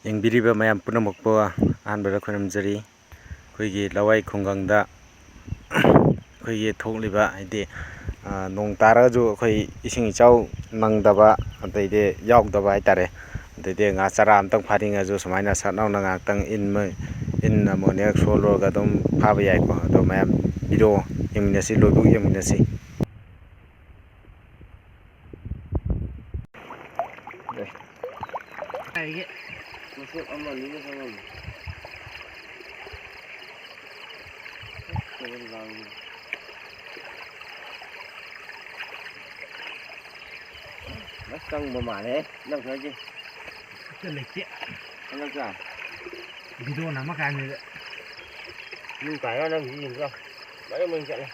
ꯌꯦꯡꯕꯤꯔꯤꯕ ꯃꯌꯥꯝ ꯄꯨꯝꯅꯃꯛꯄꯨ ꯑꯍꯥꯟꯕꯗ ꯈꯨꯔꯨꯝꯖꯔꯤ ꯑꯩꯈꯣꯏꯒꯤ ꯂꯋꯥꯏ ꯈꯨꯡꯒꯪꯗ ꯑꯩꯈꯣꯏꯒꯤ ꯊꯣꯛꯂꯤꯕ ꯍꯥꯏꯗꯤ ꯅꯣꯡ ꯇꯥꯔꯒꯁꯨ ꯑꯩꯈꯣꯏ ꯏꯁꯤꯡ ꯏꯆꯥꯎ ꯅꯪꯗꯕ ꯑꯗꯩꯗꯤ ꯌꯥꯎꯗꯕ ꯍꯥꯏꯇꯥꯔꯦ ꯑꯗꯩꯗꯤ ꯉꯥ ꯆꯔꯥ ꯑꯃꯇꯪ ꯐꯥꯅꯤꯡꯉꯁꯨ ꯁꯨꯃꯥꯏꯅ ꯁꯠꯅꯧꯅ ꯉꯥꯏꯍꯥꯛꯇꯪ ꯏꯟ ꯑꯃꯨꯛ ꯍꯦꯛ ꯁꯣꯜꯂꯨꯔꯒ ꯑꯗꯨꯝ ꯐꯥꯕ ꯌꯥꯏꯀꯣ ꯑꯗꯣ ꯃꯌꯥꯝ ꯚꯤꯗꯤꯑꯣ ꯌꯦꯡꯃꯤꯟꯅꯁꯤ ꯂꯣꯏꯕꯧ ꯌꯦꯡꯃꯤꯟꯅꯁꯤ ꯑꯩꯒꯤ ꯃꯁꯛ ꯑꯃ ꯅꯤꯅ ꯈꯪꯉꯝꯃꯤ ꯃꯁ ꯆꯪꯕ ꯃꯥꯜꯂꯦ ꯅꯪ ꯈꯔꯗꯤ ꯂꯩꯇꯦ ꯍꯟꯗꯛꯀ ꯚꯤꯗꯤꯑꯣ ꯅꯝꯃ ꯀꯥꯟꯁꯤꯗ ꯃꯤ ꯄꯥꯏꯔ ꯅꯪ ꯌꯦꯡꯕ꯭ꯔꯣ ꯃꯔꯤꯡ ꯆꯠꯂꯦ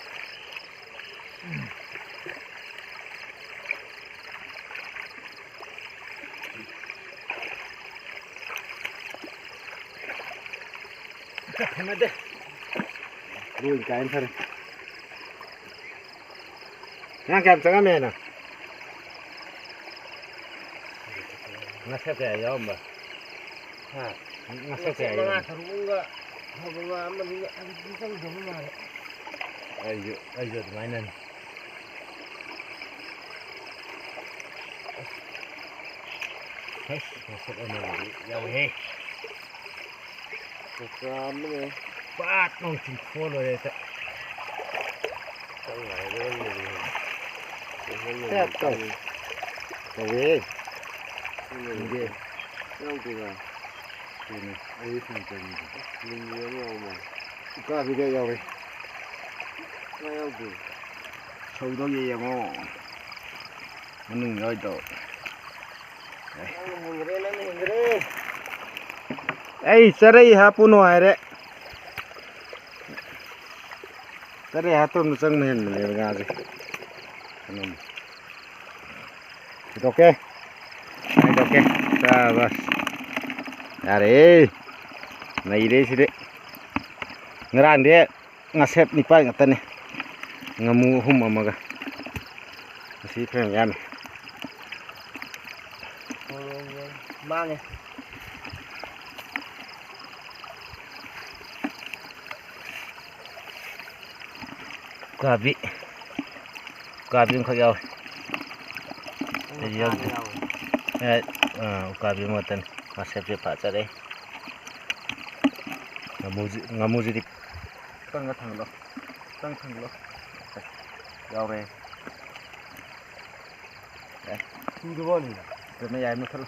ꯈꯪꯅꯗꯦ ꯂꯣꯏ ꯀꯥꯏꯅ ꯐꯔꯦ ꯉꯥ ꯀꯌꯥꯝ ꯆꯪꯉꯝꯃꯦꯅ ꯉꯁꯛ ꯀꯌꯥ ꯌꯥꯎꯔꯝꯕ ꯉꯁꯛ ꯀꯌꯥ ꯃꯉꯥ ꯌꯥꯎꯔꯝꯕ ꯇꯔꯨꯛꯒ ꯍꯧꯕ ꯉꯥ ꯑꯃꯅꯤꯒ ꯑꯗꯨꯗꯤ ꯆꯪꯗꯕ ꯃꯥꯜꯂꯦ ꯑꯩꯁꯨ ꯑꯗꯨꯃꯥꯏꯅꯅꯤ ꯉꯁꯛ ꯑꯃꯗꯤ ꯌꯥꯎꯋꯦꯍꯦ ꯃꯆꯥ ꯑꯃꯅꯦ ꯄꯥꯠ ꯅꯣꯡ ꯆꯤꯡꯊꯣꯛꯑ ꯂꯣꯏꯔꯦ ꯍꯦꯛꯇ ꯇꯧꯋꯦ ꯌꯥꯎꯗꯦꯗ ꯀꯩꯅꯣ ꯑꯩ ꯐꯪꯖꯅꯤꯗ ꯂꯤꯡꯒꯤ ꯑꯃ ꯌꯥꯎꯕ ꯎꯀꯥꯕꯤꯒ ꯌꯥꯎꯔꯦ ꯉꯥ ꯌꯥꯎꯗꯦ ꯁꯧꯗꯣ ꯌꯦꯡꯉꯣ ꯃꯅꯨꯡ ꯌꯥꯎꯏꯗꯣ ꯅꯪꯅ ꯍꯦꯟꯒ꯭ꯔꯦ ꯑꯩ ꯆꯔꯩ ꯍꯥꯞꯄꯨꯅꯣ ꯍꯥꯏꯔꯦ ꯆꯔꯩ ꯍꯥꯞꯇꯕꯅ ꯆꯪꯕ ꯍꯦꯟꯕꯅꯦꯕ ꯉꯥꯁꯦ ꯊꯤꯗꯣꯛꯀꯦ ꯆꯥꯕꯁ ꯌꯥꯔꯦ ꯅꯩꯔꯦ ꯁꯤꯗꯤ ꯉꯔꯥꯡꯗꯤ ꯉꯥꯁꯦꯞ 9 ꯉꯥꯛꯇꯅꯦ ꯉꯥꯃꯨ 3 ꯑꯃꯒ ꯉꯁꯤ ꯈꯔ ꯌꯥꯝꯃꯤ ꯃꯥꯡꯉꯦ ꯎꯀꯥꯕꯤ ꯑꯃꯈꯛ ꯌꯥꯎꯋꯦ ꯑꯩꯗꯤ ꯌꯥꯎꯗꯦ ꯎꯀꯥꯕꯤ ꯑꯃꯈꯛꯇꯅꯤ ꯉꯥꯁꯦꯞꯁꯦ ꯐꯖꯔꯦ ꯉꯥꯃꯨꯁꯤꯗꯤ ꯈꯤꯇꯪꯒ ꯊꯥꯡꯒꯠꯂꯣ ꯈꯤꯇꯪ ꯊꯥꯡꯒꯠꯂꯣ ꯌꯥꯎꯔꯦ ꯁꯨꯗꯕꯅꯤ ꯑꯗꯨꯅ ꯌꯥꯏ ꯃꯨꯊꯠꯂꯣ